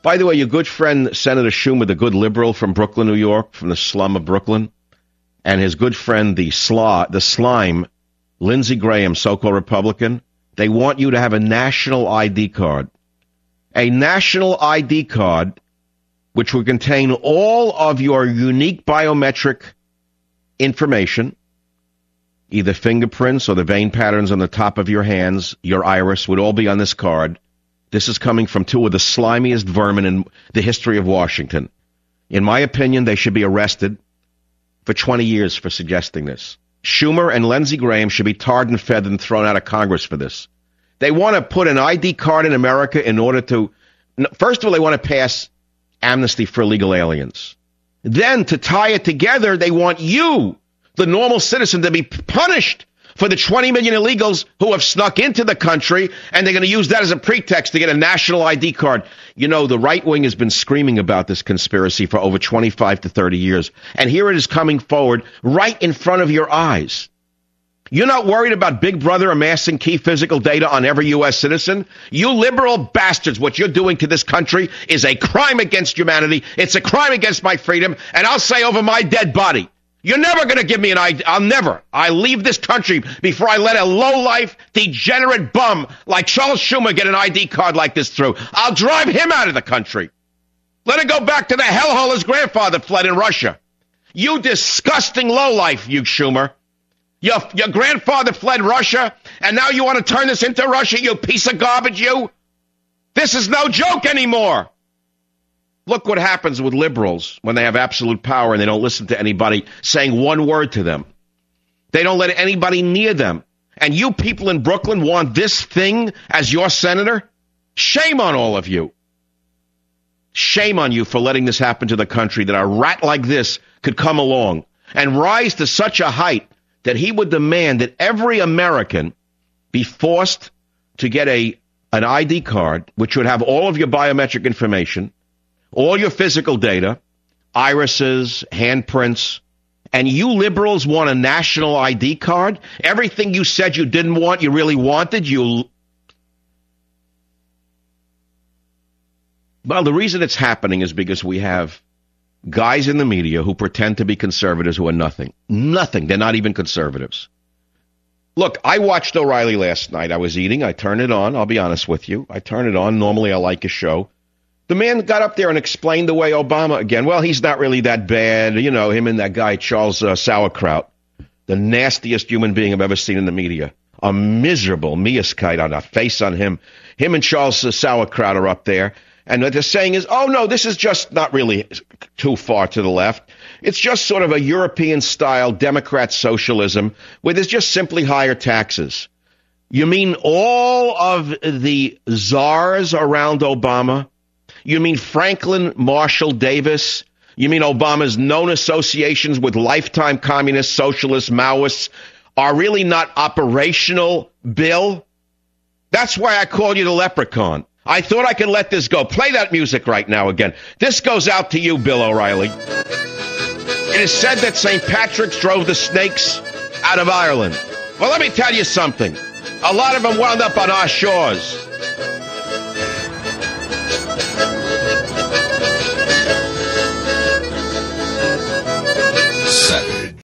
By the way, your good friend, Senator Schumer, the good liberal from Brooklyn, New York, from the slum of Brooklyn, and his good friend, the slime, Lindsey Graham, so-called Republican, they want you to have a national ID card. A national ID card which will contain all of your unique biometric information, either fingerprints or the vein patterns on the top of your hands, your iris, would all be on this card. This is coming from two of the slimiest vermin in the history of Washington. In my opinion, they should be arrested for 20 years for suggesting this. Schumer and Lindsey Graham should be tarred and feathered and thrown out of Congress for this. They want to put an ID card in America in order to, first of all, they want to pass amnesty for illegal aliens. Then, to tie it together, they want you, the normal citizen, to be punished for the 20 million illegals who have snuck into the country, and they're going to use that as a pretext to get a national ID card. You know, the right wing has been screaming about this conspiracy for over 25 to 30 years, and here it is coming forward right in front of your eyes. You're not worried about Big Brother amassing key physical data on every U.S. citizen? You liberal bastards, what you're doing to this country is a crime against humanity. It's a crime against my freedom, and I'll say over my dead body, you're never going to give me an ID. I'll leave this country before I let a low-life, degenerate bum like Charles Schumer get an ID card like this through. I'll drive him out of the country. Let it go back to the hellhole his grandfather fled in Russia. You disgusting lowlife, you Schumer. Your grandfather fled Russia, and now you want to turn this into Russia, you piece of garbage, you? This is no joke anymore. Look what happens with liberals when they have absolute power and they don't listen to anybody saying one word to them. They don't let anybody near them. And you people in Brooklyn want this thing as your senator? Shame on all of you. Shame on you for letting this happen to the country, that a rat like this could come along and rise to such a height that he would demand that every American be forced to get an ID card, which would have all of your biometric information, all your physical data, irises, handprints, and you liberals want a national ID card? Everything you said you didn't want, you really wanted? Well, the reason it's happening is because we have guys in the media who pretend to be conservatives who are nothing. Nothing. They're not even conservatives. Look, I watched O'Reilly last night. I was eating. I turned it on. I'll be honest with you. I turned it on. Normally, I like a show. The man got up there and explained away Obama again. Well, he's not really that bad. You know, him and that guy, Charles Sauerkraut, the nastiest human being I've ever seen in the media. A miserable miaskite on a face on him. Him and Charles Sauerkraut are up there. And what they're saying is, oh, no, this is just not really too far to the left. It's just sort of a European-style Democrat socialism where there's just simply higher taxes. You mean all of the czars around Obama? You mean Franklin Marshall Davis? You mean Obama's known associations with lifetime communists, socialists, Maoists are really not operational, Bill? That's why I call you the leprechaun. I thought I could let this go. Play that music right now again. This goes out to you, Bill O'Reilly. It is said that St. Patrick's drove the snakes out of Ireland. Well, let me tell you something. A lot of them wound up on our shores. Set.